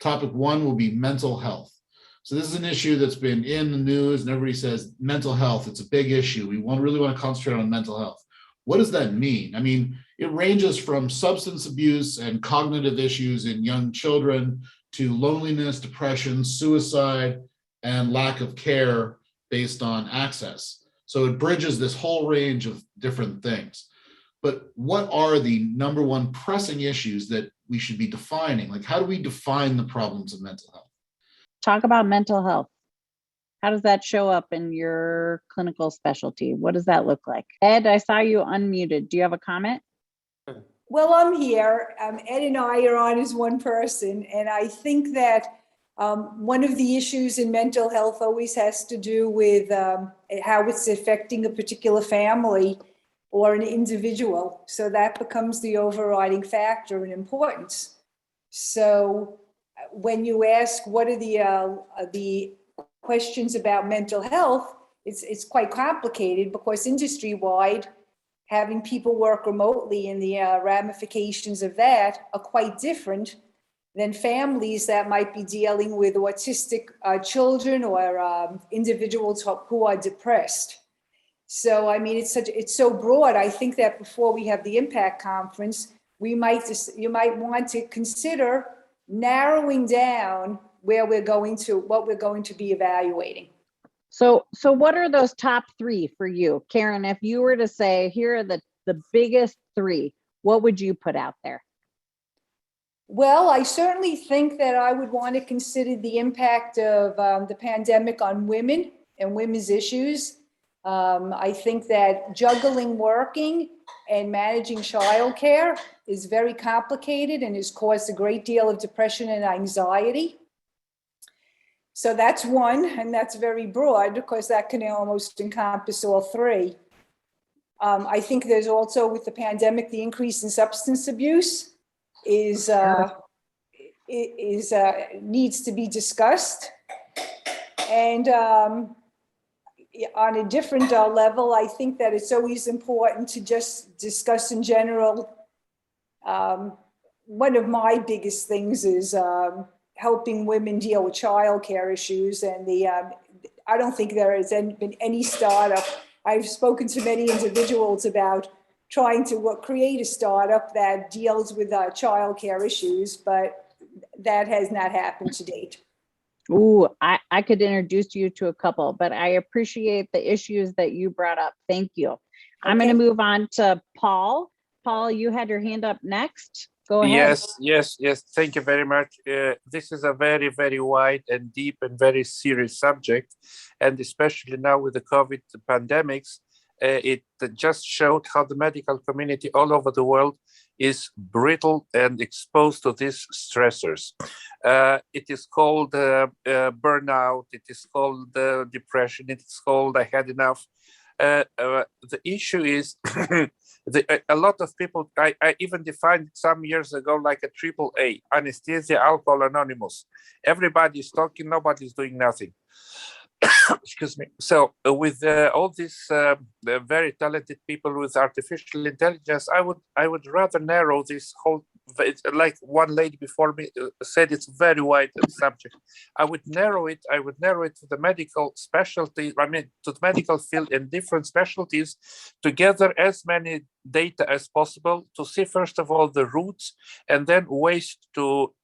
topic one will be mental health. So this is an issue that's been in the news, and everybody says mental health, it's a big issue. We really want to concentrate on mental health. What does that mean? I mean, it ranges from substance abuse and cognitive issues in young children to loneliness, depression, suicide, and lack of care based on access. So it bridges this whole range of different things. But what are the number one pressing issues that we should be defining? Like, how do we define the problems of mental health? Talk about mental health. How does that show up in your clinical specialty? What does that look like? Ed, I saw you unmuted. Do you have a comment? Well, I'm here. Ed and I are on as one person. And I think that one of the issues in mental health always has to do with how it's affecting a particular family or an individual. So that becomes the overriding factor in importance. So when you ask what are the questions about mental health, it's quite complicated because industry-wide, having people work remotely and the ramifications of that are quite different than families that might be dealing with autistic children or individuals who are depressed. So, I mean, it's so broad. I think that before we have the Impact Conference, you might want to consider narrowing down what we're going to be evaluating. So what are those top three for you? Karen, if you were to say, here are the biggest three, what would you put out there? Well, I certainly think that I would want to consider the impact of the pandemic on women and women's issues. I think that juggling working and managing childcare is very complicated and has caused a great deal of depression and anxiety. So that's one, and that's very broad because that can almost encompass all three. I think there's also, with the pandemic, the increase in substance abuse needs to be discussed. And on a different level, I think that it's always important to just discuss in general. One of my biggest things is helping women deal with childcare issues, and I don't think there has been any startup. I've spoken to many individuals about trying to create a startup that deals with childcare issues, but that has not happened to date. Ooh, I could introduce you to a couple, but I appreciate the issues that you brought up. Thank you. Okay. I'm going to move on to Paul. Paul, you had your hand up next. Go ahead. Yes. Thank you very much. This is a very, very wide and deep and very serious subject. And especially now with the COVID pandemics, it just showed how the medical community all over the world is brittle and exposed to these stressors. It is called burnout. It is called depression. It is called I had enough. The issue is a lot of people, I even defined some years ago like a AAA, anesthesia, alcohol, anonymous. Everybody's talking, nobody's doing nothing. Excuse me. So with all these very talented people with artificial intelligence, I would rather narrow this whole, like one lady before me said, it's very wide subject. I would narrow it to the medical specialty, to the medical field in different specialties to gather as many data as possible to see, first of all, the roots and then ways to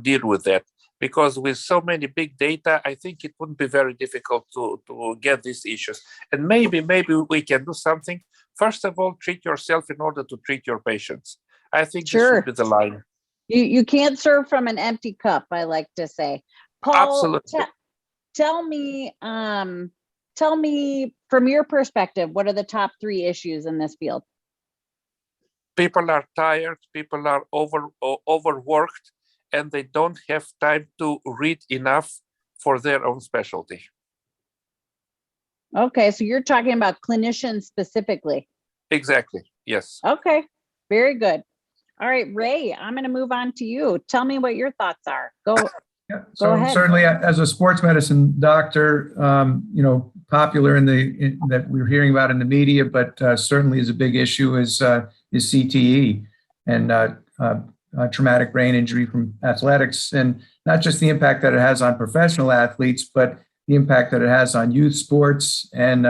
deal with that. Because with so many big data, I think it wouldn't be very difficult to get these issues. And maybe we can do something. First of all, treat yourself in order to treat your patients. I think this should be the line. You can't serve from an empty cup, I like to say. Paul, absolutely. Tell me from your perspective, what are the top three issues in this field? People are tired, people are overworked, and they don't have time to read enough for their own specialty. Okay, so you're talking about clinicians specifically. Exactly, yes. Okay, very good. All right, Ray, I'm going to move on to you. Tell me what your thoughts are. Go ahead. Certainly, as a sports medicine doctor, popular that we're hearing about in the media, but certainly is a big issue is CTE, and traumatic brain injury from athletics, and not just the impact that it has on professional athletes, but the impact that it has on youth sports and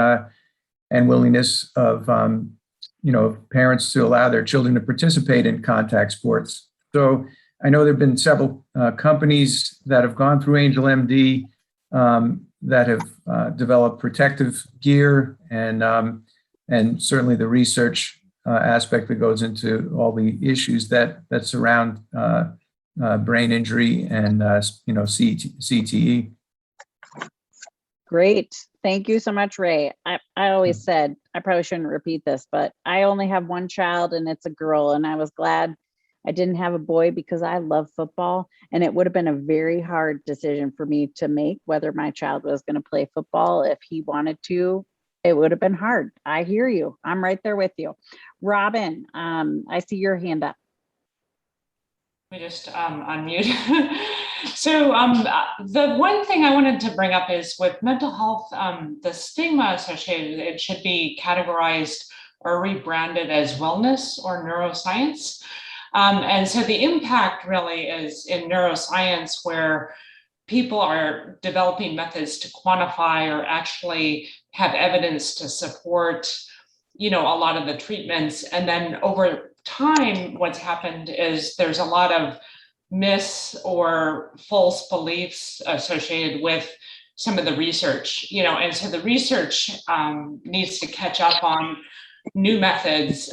willingness of parents to allow their children to participate in contact sports. So I know there have been several companies that have gone through Angel MD that have developed protective gear, and certainly the research aspect that goes into all the issues that surround brain injury and CTE. Great. Thank you so much, Ray. I always said, I probably shouldn't repeat this, but I only have one child and it's a girl. And I was glad I didn't have a boy because I love football. And it would have been a very hard decision for me to make whether my child was going to play football. If he wanted to, it would have been hard. I hear you. I'm right there with you. Robin, I see your hand up. Let me just unmute. So the one thing I wanted to bring up is with mental health, the stigma associated, it should be categorized or rebranded as wellness or neuroscience. And so the impact really is in neuroscience, where people are developing methods to quantify or actually have evidence to support, a lot of the treatments. And then over time, what's happened is there's a lot of myths or false beliefs associated with some of the research, and so the research needs to catch up on new methods.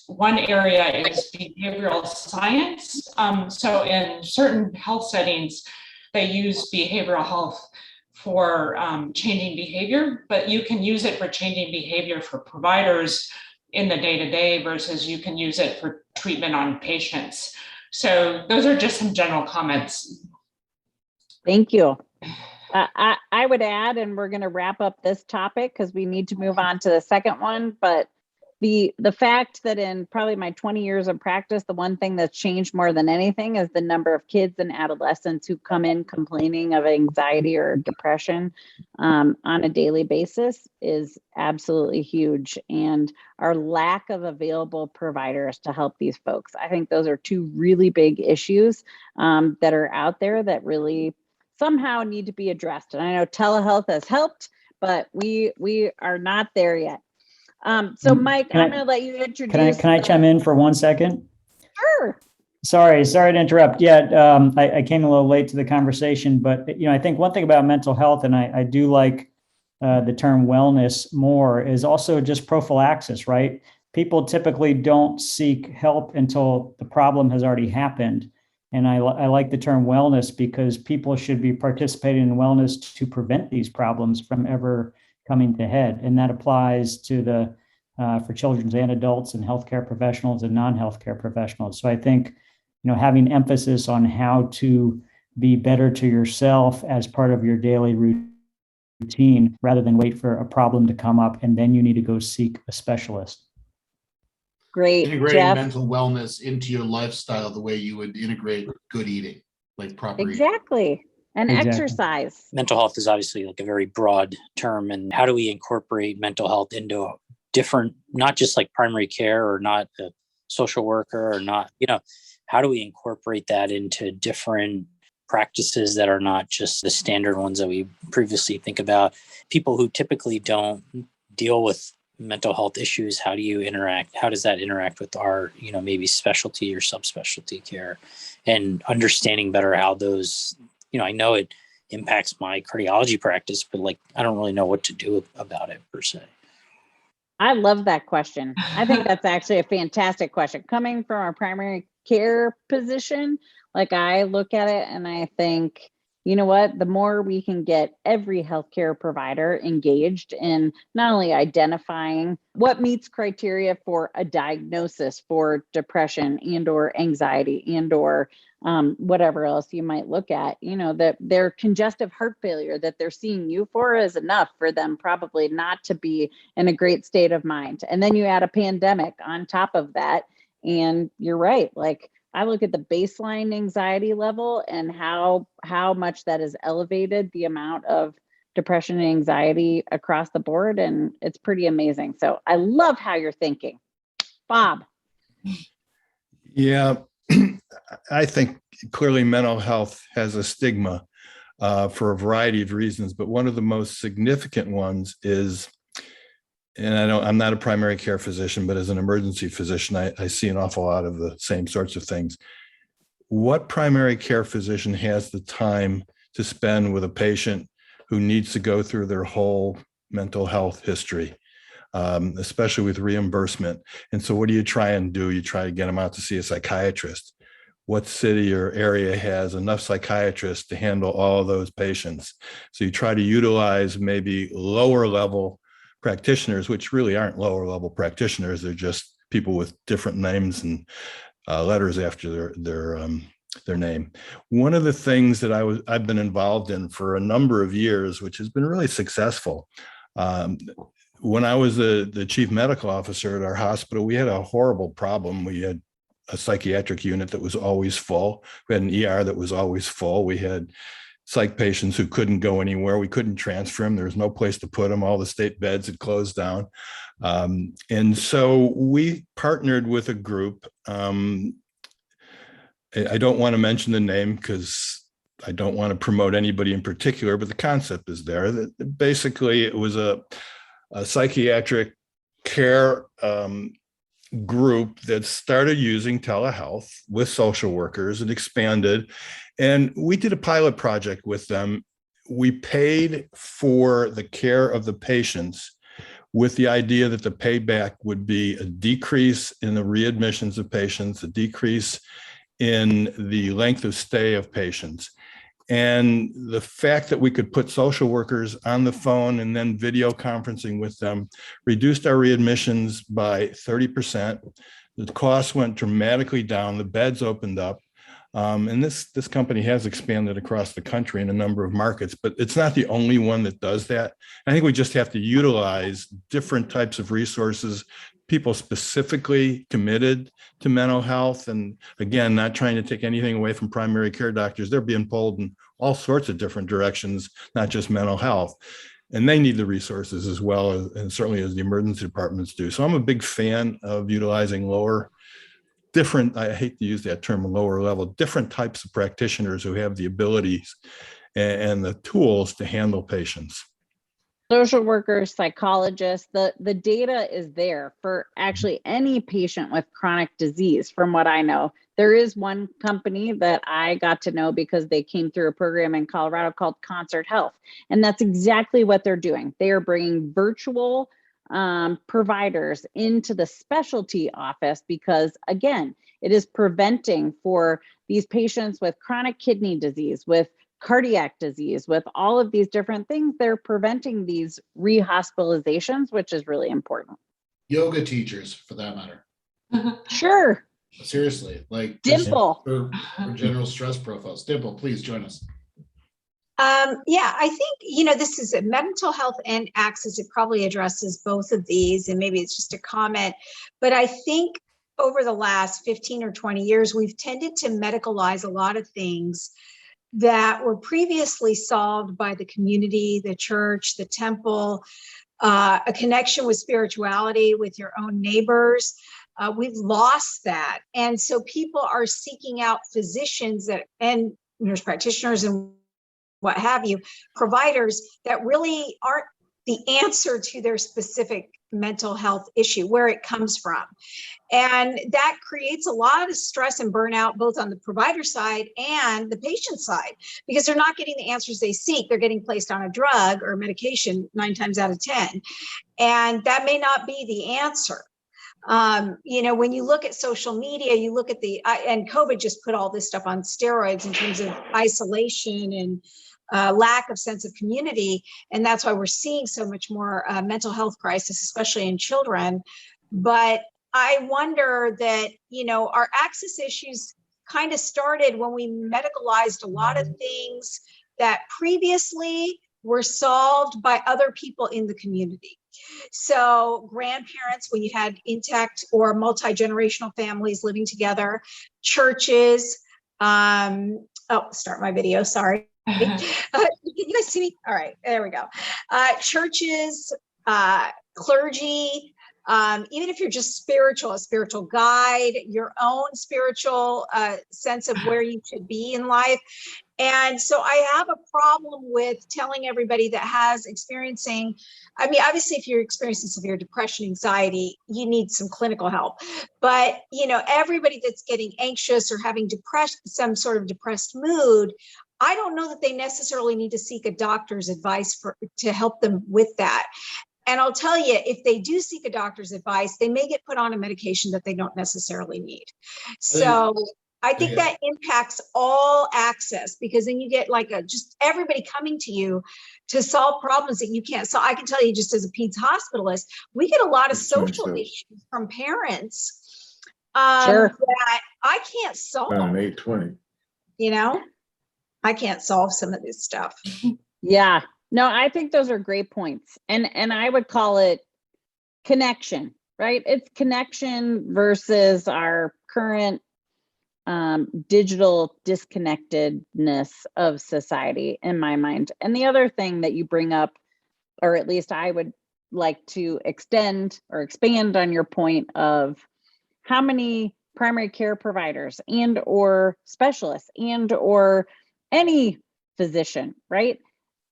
One area is behavioral science. So in certain health settings, they use behavioral health for changing behavior, but you can use it for changing behavior for providers in the day-to-day versus you can use it for treatment on patients. So those are just some general comments. Thank you. I would add, and we're going to wrap up this topic because we need to move on to the second one, but the fact that in probably my 20 years of practice, the one thing that's changed more than anything is the number of kids and adolescents who come in complaining of anxiety or depression on a daily basis is absolutely huge. And our lack of available providers to help these folks. I think those are two really big issues that are out there that really somehow need to be addressed. And I know telehealth has helped, but we are not there yet. So Mike, I'm going to let you introduce. Can I chime in for 1 second? Sure. Sorry to interrupt. Yeah, I came a little late to the conversation, but I think one thing about mental health, and I do like the term wellness more, is also just prophylaxis, right? People typically don't seek help until the problem has already happened. And I like the term wellness because people should be participating in wellness to prevent these problems from ever coming to head. And that applies to for children and adults and healthcare professionals and non-healthcare professionals. So I think, having emphasis on how to be better to yourself as part of your daily routine, rather than wait for a problem to come up and then you need to go seek a specialist. Great. Integrating Jeff? mental wellness into your lifestyle the way you would integrate good eating, like proper eating. Exactly. And Exactly. exercise. Mental health is obviously like a very broad term. And how do we incorporate mental health into different, not just like primary care or not a social worker or not, how do we incorporate that into different practices that are not just the standard ones that we previously think about? People who typically don't deal with mental health issues, how does that interact with our, maybe specialty or subspecialty care, and understanding better how those, I know it impacts my cardiology practice, but I don't really know what to do about it per se. I love that question. I think that's actually a fantastic question. Coming from a primary care position, I look at it and I think, you know what, the more we can get every healthcare provider engaged in not only identifying what meets criteria for a diagnosis for depression and or anxiety and or whatever else you might look at, that their congestive heart failure that they're seeing you for is enough for them probably not to be in a great state of mind. And then you add a pandemic on top of that. And you're right. I look at the baseline anxiety level and how much that has elevated the amount of depression and anxiety across the board. And it's pretty amazing. So I love how you're thinking. Bob. Yeah, I think clearly mental health has a stigma for a variety of reasons, but one of the most significant ones is, and I'm not a primary care physician, but as an emergency physician, I see an awful lot of the same sorts of things. What primary care physician has the time to spend with a patient who needs to go through their whole mental health history, especially with reimbursement? And so what do you try and do? You try to get them out to see a psychiatrist. What city or area has enough psychiatrists to handle all of those patients? So you try to utilize maybe lower level practitioners, which really aren't lower level practitioners. They're just people with different names and letters after their name. One of the things that I've been involved in for a number of years, which has been really successful. When I was the chief medical officer at our hospital, we had a horrible problem. We had a psychiatric unit that was always full. We had an ER that was always full. We had psych patients who couldn't go anywhere. We couldn't transfer them. There was no place to put them. All the state beds had closed down. And so we partnered with a group. I don't want to mention the name because I don't want to promote anybody in particular, but the concept is there. That basically, it was a psychiatric care group that started using telehealth with social workers and expanded. And we did a pilot project with them. We paid for the care of the patients with the idea that the payback would be a decrease in the readmissions of patients, a decrease in the length of stay of patients. And the fact that we could put social workers on the phone and then video conferencing with them reduced our readmissions by 30%. The costs went dramatically down. The beds opened up. And this company has expanded across the country in a number of markets, but it's not the only one that does that. I think we just have to utilize different types of resources, people specifically committed to mental health. And again, not trying to take anything away from primary care doctors. They're being pulled in all sorts of different directions, not just mental health. And they need the resources as well, and certainly as the emergency departments do. So I'm a big fan of utilizing different, I hate to use that term, lower level, different types of practitioners who have the abilities and the tools to handle patients. Social workers, psychologists, the data is there for actually any patient with chronic disease, from what I know. There is one company that I got to know because they came through a program in Colorado called Concert Health. And that's exactly what they're doing. They are bringing virtual providers into the specialty office because, again, it is preventing for these patients with chronic kidney disease, with cardiac disease, with all of these different things. They're preventing these rehospitalizations, which is really important. Yoga teachers, for that matter. Sure. Seriously, like Dimple. for general stress profiles. Dimple, please join us. Yeah, I think, this is a mental health and access. It probably addresses both of these, and maybe it's just a comment. But I think over the last 15 or 20 years, we've tended to medicalize a lot of things that were previously solved by the community, the church, the temple, a connection with spirituality, with your own neighbors. We've lost that. And so people are seeking out physicians and nurse practitioners and what have you, providers that really aren't the answer to their specific mental health issue, where it comes from. And that creates a lot of stress and burnout, both on the provider side and the patient side, because they're not getting the answers they seek. They're getting placed on a drug or medication 9 times out of 10. And that may not be the answer. When you look at social media, you look at and COVID just put all this stuff on steroids in terms of isolation and lack of sense of community. And that's why we're seeing so much more mental health crisis, especially in children. But I wonder that, our access issues kind of started when we medicalized a lot of things that previously were solved by other people in the community. So grandparents, when you had intact or multi-generational families living together, churches, start my video, sorry. You guys see me? All right, there we go. Churches, clergy, Even if you're just spiritual, a spiritual guide, your own spiritual sense of where you should be in life. And so I have a problem with telling everybody that has experiencing, I mean, obviously, if you're experiencing severe depression, anxiety, you need some clinical help. But, you know, everybody that's getting anxious or having some sort of depressed mood, I don't know that they necessarily need to seek a doctor's advice to help them with that. And I'll tell you, if they do seek a doctor's advice, they may get put on a medication that they don't necessarily need. So I think that impacts all access, because then you get like just everybody coming to you to solve problems that you can't solve. I can tell you, just as a peds hospitalist, we get a lot of social issues from parents that I can't solve. 820. You know, I can't solve some of this stuff. Yeah, no, I think those are great points. And I would call it connection, right? It's connection versus our current digital disconnectedness of society, in my mind. And the other thing that you bring up, or at least I would like to extend or expand on your point of how many primary care providers and or specialists and or any physician, right?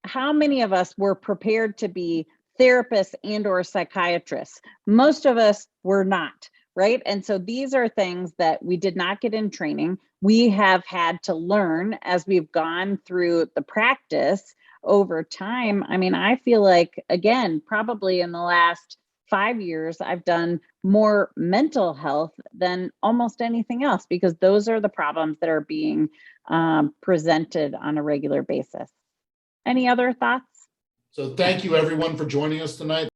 How many of us were prepared to be therapists and or psychiatrists? Most of us were not. Right. And so these are things that we did not get in training. We have had to learn as we've gone through the practice over time. I mean, I feel like, again, probably in the last 5 years, I've done more mental health than almost anything else, because those are the problems that are being presented on a regular basis. Any other thoughts? So thank you, everyone, for joining us tonight.